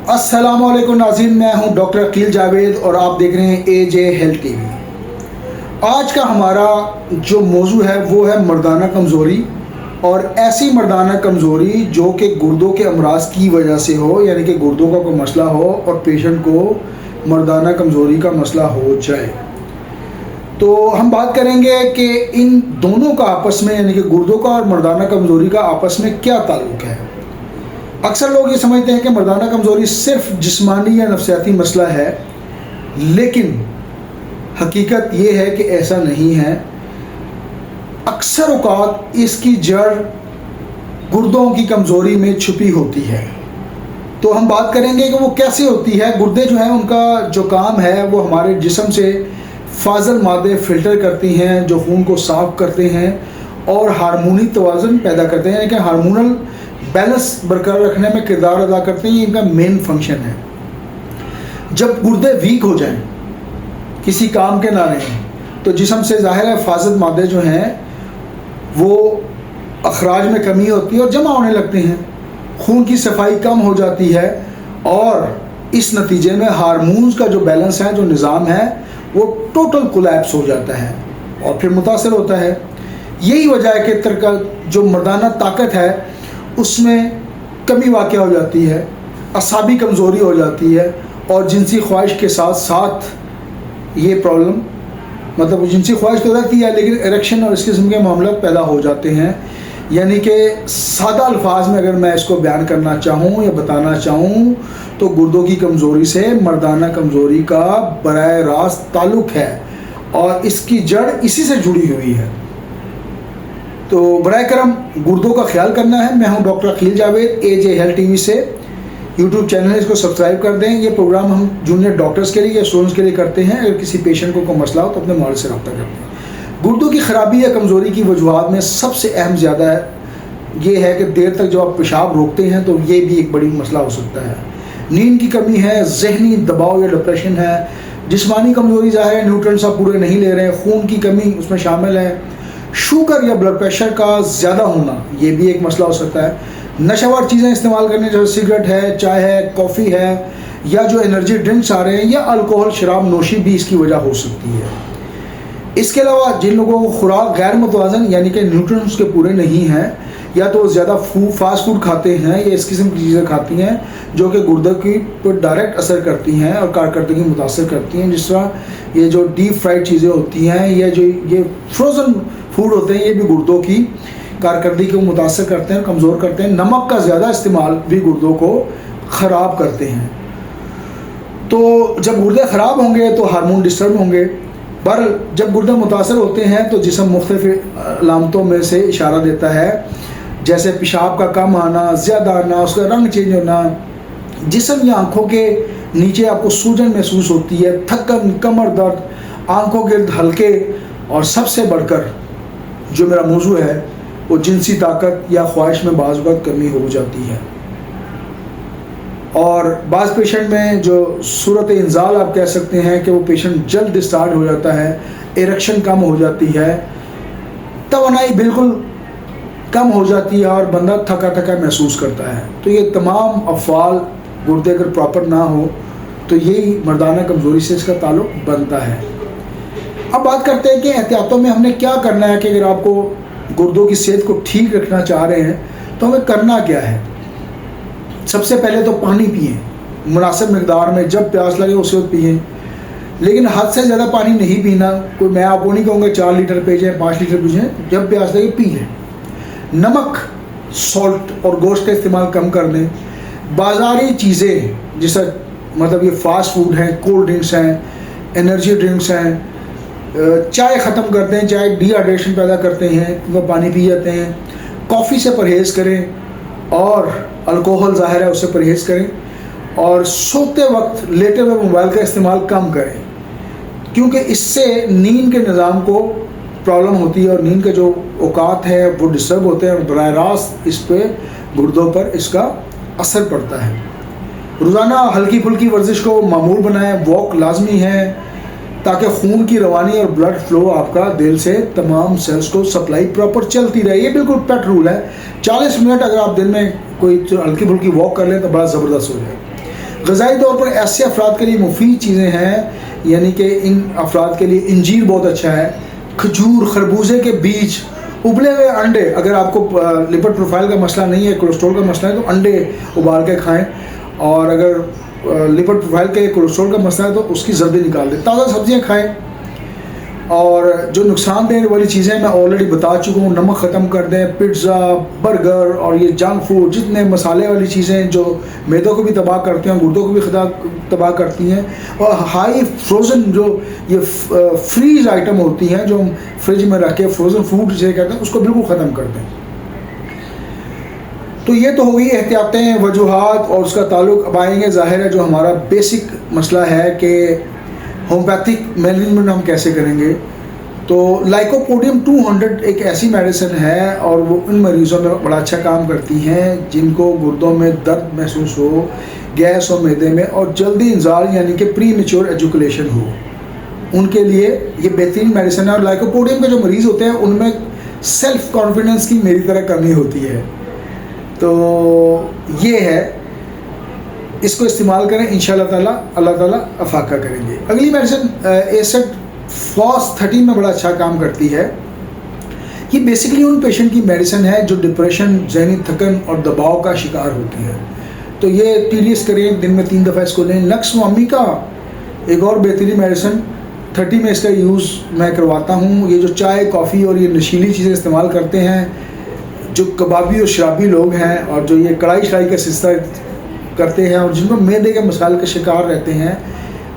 अस्सलाम वालेकुम नाज़रीन, मैं हूं डॉक्टर अकील जावेद और आप देख रहे हैं AJ हेल्थ टीवी। आज का हमारा जो मौजू है वो है मर्दाना कमज़ोरी, और ऐसी मर्दाना कमज़ोरी जो कि गुर्दों के अमराज की वजह से हो, यानी कि गुर्दों का कोई मसला हो और पेशेंट को मर्दाना कमज़ोरी का मसला हो जाए। तो हम बात करेंगे कि इन दोनों का आपस में, यानी कि गुर्दों का और मर्दाना कमज़ोरी का आपस में क्या ताल्लुक़ है। अक्सर लोग ये समझते हैं कि मर्दाना कमज़ोरी सिर्फ जिस्मानी या नफ्सियाती मसला है, लेकिन हकीकत ये है कि ऐसा नहीं है। अक्सर औक़ात इसकी जड़ गुर्दों की कमज़ोरी में छुपी होती है। तो हम बात करेंगे कि वो कैसे होती है। गुर्दे जो हैं, उनका जो काम है वो हमारे जिस्म से फाजल मादे फ़िल्टर करती हैं, जो खून को साफ़ करते हैं और हार्मोनी तवाज़ुन पैदा करते हैं, यानी कि हार्मोनल बैलेंस बरकरार रखने में किरदार अदा करते हैं। ये इनका मेन फंक्शन है। जब गुर्दे वीक हो जाएं, किसी काम के ना रहें, तो जिस्म से ज़ाहिर है फाजल मादे जो हैं वो अखराज में कमी होती है और जमा होने लगते हैं, खून की सफाई कम हो जाती है और इस नतीजे में हार्मोन्स का जो बैलेंस है, जो निज़ाम है, वो टोटल कोलैप्स हो जाता है और फिर मुतासर होता है। यही वजह है कि तरका जो मर्दाना ताकत है उसमें कमी वाक़या हो जाती है, असाबी कमज़ोरी हो जाती है और जिनसी ख्वाहिश के साथ साथ ये प्रॉब्लम, मतलब जिनसी ख्वाहिश तो रहती है लेकिन इरेक्शन और इस किस्म के मामला पैदा हो जाते हैं। यानी कि सादा अल्फाज में अगर मैं इसको बयान करना चाहूँ या बताना चाहूँ तो गुर्दों की कमज़ोरी से मर्दाना कमज़ोरी का बराह रास्त ताल्लुक़ है और इसकी जड़ इसी से जुड़ी हुई है। तो बराए करम गुर्दों का ख्याल करना है। मैं हूं doctor Aqeel Javed, AJ health TV से। यूट्यूब चैनल है, इसको सब्सक्राइब कर दें। ये प्रोग्राम हम जूनियर डॉक्टर्स के लिए या स्टूडेंट्स के लिए करते हैं। अगर किसी पेशेंट को कोई मसला हो तो अपने मॉल से रब्ता करते हैं। गुर्दों की ख़राबी या कमज़ोरी की वजूहात में सबसे अहम ज़्यादा ये है कि देर तक जब आप पेशाब रोकते हैं तो ये भी एक बड़ी मसला हो सकता है। नींद की कमी है, जहनी दबाव या डिप्रेशन है, जिस्मानी कमज़ोरी ज़ाहिर है, न्यूट्रिएंट्स आप पूरे नहीं ले रहे हैं, खून की कमी उसमें शामिल है, शुगर या ब्लड प्रेशर का ज़्यादा होना ये भी एक मसला हो सकता है, नशावर चीज़ें इस्तेमाल करने जैसे सिगरेट है, चाय है, कॉफ़ी है, या जो एनर्जी ड्रिंक्स आ रहे हैं, या अल्कोहल शराब नोशी भी इसकी वजह हो सकती है। इसके अलावा जिन लोगों को खुराक गैर मुतवाज़न यानी कि न्यूट्रिएंट्स के पूरे नहीं हैं, या तो ज़्यादा फास्ट फूड खाते हैं या इस किस्म की चीज़ें खाती हैं जो कि गुर्दे की पर डायरेक्ट असर करती हैं और कारकर्दगी मुतासर करती हैं, जिस तरह ये जो डीप फ्राइड चीज़ें होती हैं या जो ये फ्रोज़न फूड होते हैं, ये भी गुर्दों की कारकर्दगी को मुतासर करते हैं, कमज़ोर करते हैं। नमक का ज़्यादा इस्तेमाल भी गुर्दों को ख़राब करते हैं। तो जब गुर्दे ख़राब होंगे तो हार्मोन डिस्टर्ब होंगे। पर जब गुर्दे मुतासर होते हैं तो जिस्म मुख्तलिफ़ अलामतों में से इशारा देता है, जैसे पेशाब का कम आना, ज़्यादा आना, उसका रंग चेंज होना, जिस्म या आँखों के नीचे आपको सूजन महसूस होती है, थकन, कमर दर्द, आँखों के हल्के, और सबसे बढ़कर जो मेरा मौजू है वो जिनसी ताकत या ख्वाहिश में बाज़ वक़्त कमी हो जाती है। और बाज़ पेशेंट में जो सूरत इंजाल आप कह सकते हैं कि वो पेशेंट जल्द स्टार्ट हो जाता है, इरेक्शन कम हो जाती है, तवानाई बिल्कुल कम हो जाती है और बंदा थका थका महसूस करता है। तो ये तमाम अफ़आल गुर्दे अगर प्रॉपर ना हो तो यही मर्दाना कमज़ोरी से इसका ताल्लुक़ बनता है। अब बात करते हैं कि एहतियातों में हमने क्या करना है कि अगर आपको गुर्दों की सेहत को ठीक रखना चाह रहे हैं तो हमें करना क्या है। सबसे पहले तो पानी पिएं मुनासिब मकदार में, जब प्यास लगे उस वक्त पिएँ, लेकिन हद से ज़्यादा पानी नहीं पीना। कोई मैं आपको नहीं कहूँगा 4 लीटर पी जाएँ, 5 लीटर पी जाएँ, जब प्यास लगे पी लें। नमक, सॉल्ट और गोश्त का इस्तेमाल कम कर दें। बाज़ारी चीज़ें जैसा मतलब ये फास्ट फूड हैं, कोल्ड ड्रिंक्स हैं, एनर्जी ड्रिंक्स हैं, चाय ख़त्म करते हैं, चाय डिहाइड्रेशन पैदा करते हैं, वो पानी पी जाते हैं। कॉफ़ी से परहेज़ करें और अल्कोहल ज़ाहिर है उससे परहेज़ करें, और सोते वक्त लेटे हुए मोबाइल का इस्तेमाल कम करें, क्योंकि इससे नींद के निज़ाम को प्रॉब्लम होती है और नींद के जो औकात है वो डिस्टर्ब होते हैं और बराह रास्त इस पे गुर्दों पर इसका असर पड़ता है। रोज़ाना हल्की फुल्की वर्जिश को मामूल बनाएं, वॉक लाजमी है ताकि खून की रवानी और ब्लड फ्लो आपका दिल से तमाम सेल्स को सप्लाई प्रॉपर चलती रहे। ये बिल्कुल पेट रूल है। 40 मिनट अगर आप दिन में कोई हल्की फुल्की वॉक कर लें तो बड़ा ज़बरदस्त हो जाए। غذائی طور پر ایسے افراد کے لیے مفید چیزیں ہیں، یعنی کہ ان افراد کے لیے انجیر بہت اچھا ہے، کھجور، خربوزے کے بیج، ابلے ہوئے انڈے، اگر آپ کو لپڈ پروفائل کا مسئلہ نہیں ہے، کولیسٹرول کا مسئلہ ہے تو انڈے ابال کے کھائیں، اور اگر لپڈ پروفائل کے کولیسٹرول کا مسئلہ ہے تو اس کی زردی نکال دیں، تازہ سبزیاں کھائیں، اور جو نقصان دہ والی چیزیں میں آلریڈی بتا چکا ہوں، نمک ختم کر دیں، پیزا، برگر اور یہ جنک فوڈ، جتنے مسالے والی چیزیں جو معدوں کو بھی تباہ کرتے ہیں، گردوں کو بھی تباہ کرتی ہیں، اور ہائی فروزن جو یہ فریز آئٹم ہوتی ہیں جو ہم فریج میں رکھ کے فروزن فوڈ جسے کہتے ہیں، اس کو بالکل ختم کر دیں۔ تو یہ تو ہوگی احتیاطیں، وجوہات، اور اس کا تعلق اب آئیں گے ظاہر ہے جو ہمارا بیسک مسئلہ ہے کہ ہومیوپیتھک مینجمنٹ ہم کیسے کریں گے۔ تو لائکوپوڈیم 200 ایک ایسی میڈیسن ہے اور وہ ان مریضوں میں بڑا اچھا کام کرتی ہیں جن کو گردوں میں درد محسوس ہو، گیس ہو معدے میں، اور جلدی انزال یعنی کہ پری میچور ایجوکولیشن ہو، ان کے لیے یہ بہترین میڈیسن ہے۔ اور لائکوپوڈیم کے جو مریض ہوتے ہیں ان میں سیلف کانفیڈنس کی میری طرح کمی ہوتی ہے، تو یہ ہے، اس کو استعمال کریں، انشاءاللہ تعالیٰ اللہ تعالیٰ افاقہ کریں گے۔ اگلی میڈیسن ایسڈ فاس 30 میں بڑا اچھا کام کرتی ہے۔ یہ بیسکلی ان پیشنٹ کی میڈیسن ہے جو ڈپریشن، ذہنی تھکن اور دباؤ کا شکار ہوتے ہیں، تو یہ TDS کریں، دن میں 3 دفعہ اس کو لیں۔ نقص معمی کا ایک اور بہترین میڈیسن 30 میں اس کا یوز میں کرواتا ہوں۔ یہ جو چائے، کافی اور یہ نشیلی چیزیں استعمال کرتے ہیں، جو کبابی اور شرابی لوگ ہیں، اور جو یہ کڑھائی شڑائی کا سلسلہ کرتے ہیں، اور جن کو معدے کے مسائل کا شکار رہتے ہیں،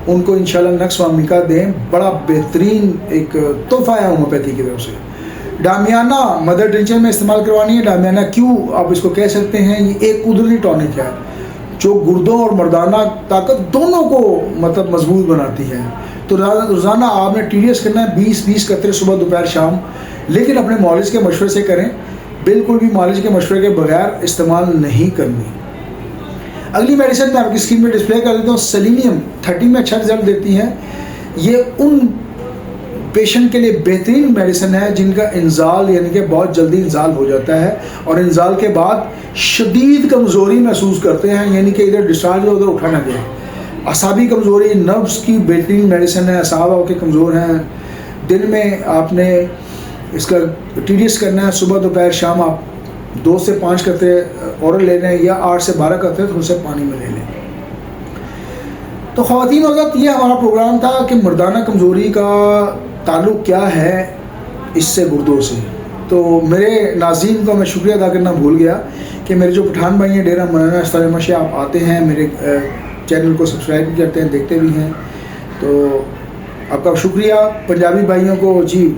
ان کو انشاءاللہ نقص معمی کا دیں، بڑا بہترین ایک تحفہ ہے ہومیوپیتھی کی طرف سے۔ ڈامیانہ مدر ڈرنچر میں استعمال کروانی ہے، ڈامیانہ کیوں آپ اس کو کہہ سکتے ہیں، یہ ایک قدرتی ٹونک ہے جو گردوں اور مردانہ طاقت دونوں کو مطلب مضبوط بناتی ہے۔ تو روزانہ آپ نے TDS کرنا ہے 20 قطرے صبح، دوپہر، شام، لیکن اپنے معالج کے مشورے سے کریں، بالکل بھی معالج کے مشورے کے بغیر استعمال نہیں کرنی۔ اگلی میڈیسن میں آپ کی اسکرین میں ڈسپلے کر دیتا ہوں، سیلینیم 30 میں اچھا رزلٹ دیتی ہیں۔ یہ ان پیشنٹ کے لیے بہترین میڈیسن ہے جن کا انزال یعنی کہ بہت جلدی انزال ہو جاتا ہے، اور انزال کے بعد شدید کمزوری محسوس کرتے ہیں، یعنی کہ ادھر ڈسچارج ہو ادھر اٹھا نہ جائے۔ اعصابی کمزوری، نروز کی بہترین میڈیسن ہے، اعصاب آپ کے کمزور ہیں، دن میں آپ نے اس کا TDS کرنا ہے، صبح، دوپہر، شام، آپ 2 سے 5 قطرے اورل لے لیں، یا 8 سے 12 قطرے تھوڑے سے پانی میں لے لیں۔ تو خواتین حضرات، یہ ہمارا پروگرام تھا کہ مردانہ کمزوری کا تعلق کیا ہے اس سے گردوں سے۔ تو میرے ناظرین کو میں شکریہ ادا کرنا بھول گیا کہ میرے جو پٹھان بھائی ہیں ڈیرہ مولانا اسفار احمد شاہ، آپ آتے ہیں، میرے چینل کو سبسکرائب بھی کرتے ہیں، دیکھتے بھی ہیں، تو آپ کا شکریہ۔ پنجابی بھائیوں کو جی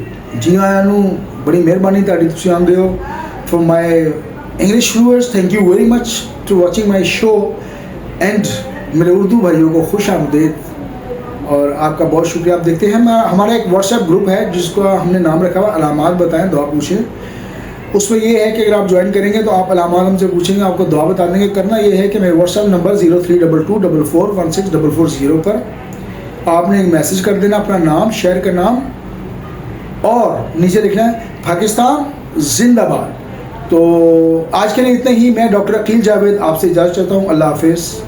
آیا نو، بڑی مہربانی تاری تسی آندے ہو۔ For my English viewers, thank you very much to watching my show, and میرے اردو بھائیوں کو خوش آمدید اور آپ کا بہت شکریہ۔ آپ دیکھتے ہیں ہمارا ایک واٹس ایپ گروپ ہے جس کا ہم نے نام رکھا ہوا علامات بتائیں دعا پوچھیں۔ اس میں یہ ہے کہ اگر آپ جوائن کریں گے تو آپ علامات ہم سے پوچھیں گے، آپ کو دعا بتا دیں گے۔ کرنا یہ ہے کہ میرے واٹس ایپ نمبر 0322441644 پر آپ نے ایک میسج کر دینا، اپنا نام، شہر کا نام، اور نیچے لکھنا ہے پاکستان زندہ باد۔ تو آج کے لیے اتنا ہی۔ میں ڈاکٹر عقیل جاوید آپ سے اجازت چاہتا ہوں۔ اللہ حافظ۔